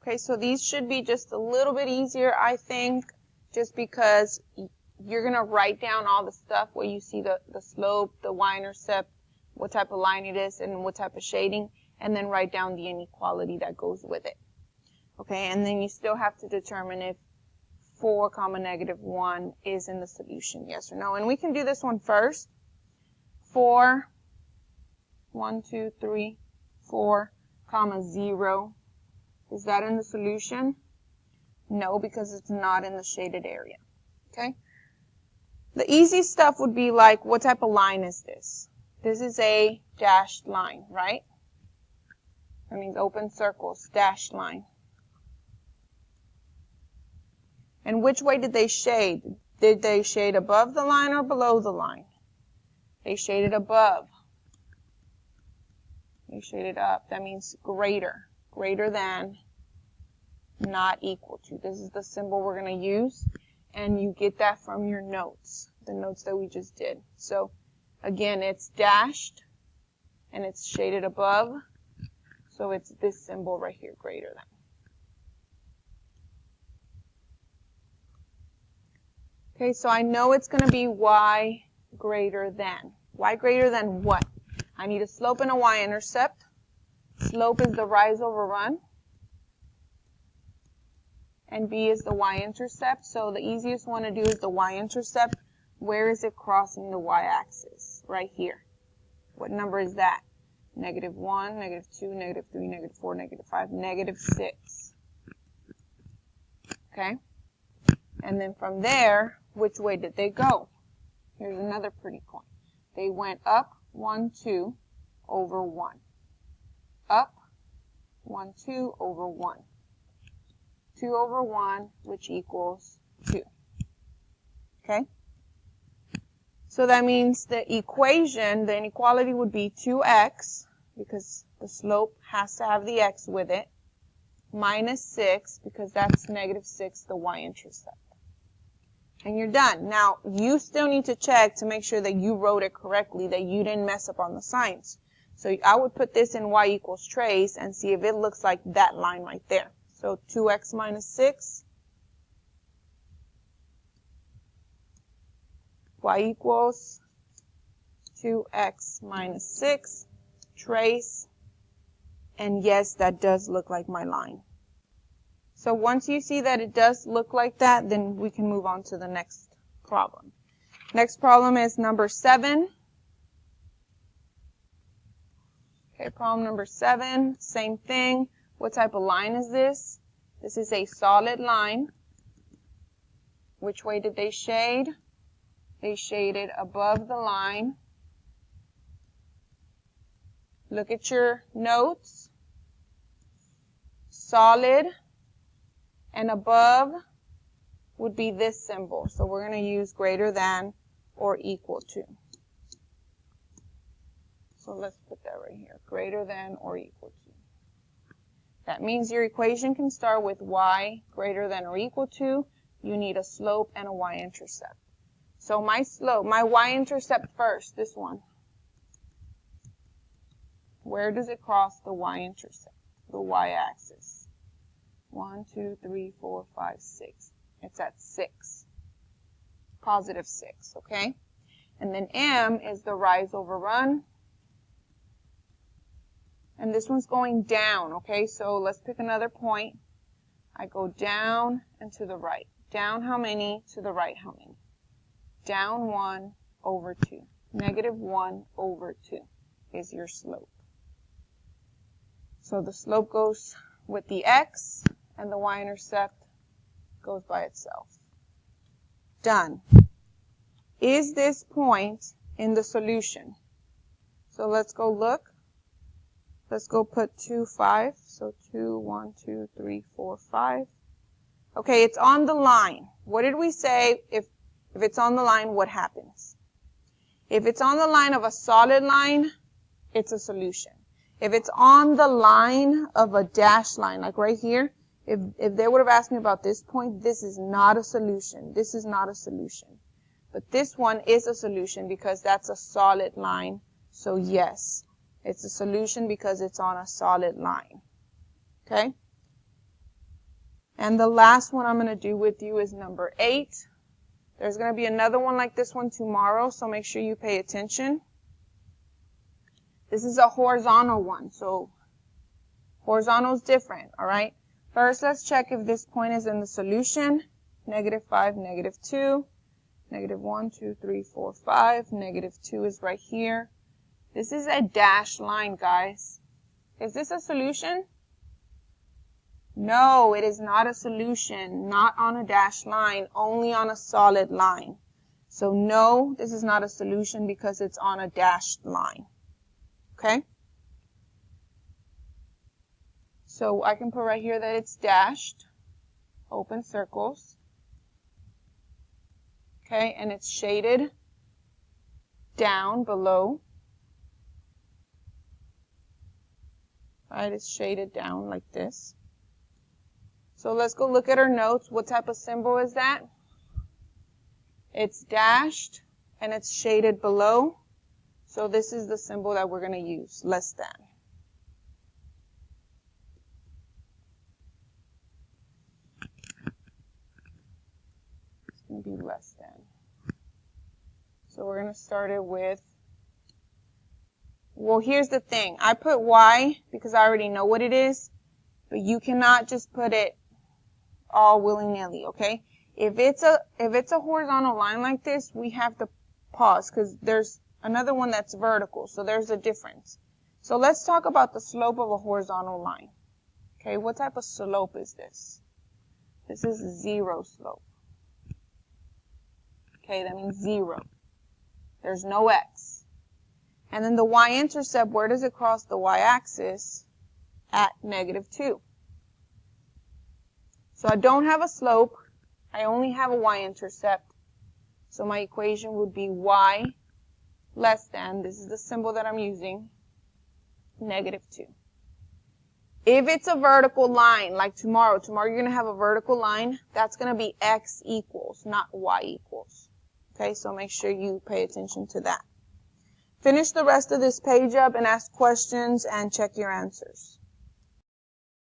Okay, so these should be just a little bit easier, I think, just because you're going to write down all the stuff where you see the slope, the y-intercept, what type of line it is, and what type of shading, and then write down the inequality that goes with it. Okay, and then you still have to determine if 4, -1 is in the solution, yes or no. And we can do this one first. 4, 1, 2, 3, 4, 0. Is that in the solution? No, because it's not in the shaded area. Okay? The easy stuff would be like, what type of line is this? This is a dashed line, right? That means open circles, dashed line. And which way did they shade? Did they shade above the line or below the line? They shaded above. They shaded up. That means greater. Greater than, not equal to. This is the symbol we're going to use. And you get that from your notes, the notes that we just did. So, again, it's dashed, and it's shaded above. So it's this symbol right here, greater than. Okay, so I know it's going to be y greater than. Y greater than what? I need a slope and a y-intercept. Slope is the rise over run. And b is the y-intercept. So the easiest one to do is the y-intercept. Where is it crossing the y-axis? Right here. What number is that? -1, -2, -3, -4, -5, -6. Okay? And then from there, which way did they go? Here's another pretty point. They went up 1, 2 over 1. Up 1, 2 over 1. 2 over 1, which equals 2. Okay? So that means the equation, the inequality would be 2x, because the slope has to have the x with it, minus 6, because that's -6, the y-intercept. And you're done. Now, you still need to check to make sure that you wrote it correctly, that you didn't mess up on the signs. So I would put this in y equals trace and see if it looks like that line right there. So 2x minus 6, y equals 2x minus 6, trace, and yes, that does look like my line. So once you see that it does look like that, then we can move on to the next problem. Next problem is number 7. Okay, problem number 7, same thing. What type of line is this? This is a solid line. Which way did they shade? They shaded above the line. Look at your notes. Solid and above would be this symbol. So we're going to use greater than or equal to. So let's put that right here. Greater than or equal to. That means your equation can start with y greater than or equal to. You need a slope and a y-intercept. So my slope, my y-intercept first, this one. Where does it cross the y-intercept? The y-axis. 1, 2, 3, 4, 5, 6. It's at 6. Positive 6, okay? And then m is the rise over run. And this one's going down, okay? So let's pick another point. I go down and to the right. Down how many? To the right how many? Down 1 over 2. -1 over 2 is your slope. So the slope goes with the x, and the y-intercept goes by itself. Done. Is this point in the solution? So let's go look. Let's go put 2, 5. So 2, 1, 2, 3, 4, 5. Okay, it's on the line. What did we say? If it's on the line, what happens? If it's on the line of a solid line, it's a solution. If it's on the line of a dashed line, like right here, if they would have asked me about this point, this is not a solution. This is not a solution. But this one is a solution because that's a solid line. So yes, it's a solution because it's on a solid line. Okay? And the last one I'm going to do with you is number 8. There's going to be another one like this one tomorrow, so make sure you pay attention. This is a horizontal one, so horizontal is different, all right? First, let's check if this point is in the solution. -5, -2, -1, 2, 3, 4, 5. -2 is right here. This is a dashed line, guys. Is this a solution? No, it is not a solution. Not on a dashed line, only on a solid line. So no, this is not a solution because it's on a dashed line. Okay? So I can put right here that it's dashed, open circles. Okay, and it's shaded down below. Right, it's shaded down like this. So let's go look at our notes. What type of symbol is that? It's dashed and it's shaded below. So this is the symbol that we're going to use, less than. It's going to be less than. So we're going to start it with, well, here's the thing. I put Y because I already know what it is, but you cannot just put it all willy-nilly, okay? If it's a horizontal line like this, we have to pause because there's another one that's vertical, so there's a difference. So let's talk about the slope of a horizontal line. Okay, what type of slope is this? This is 0 slope. Okay, that means 0. There's no x. And then the y-intercept, where does it cross the y-axis? At -2. So I don't have a slope. I only have a y-intercept. So my equation would be y less than, this is the symbol that I'm using, -2. If it's a vertical line, like tomorrow you're going to have a vertical line, that's going to be x equals, not y equals. Okay, so make sure you pay attention to that. Finish the rest of this page up and ask questions and check your answers.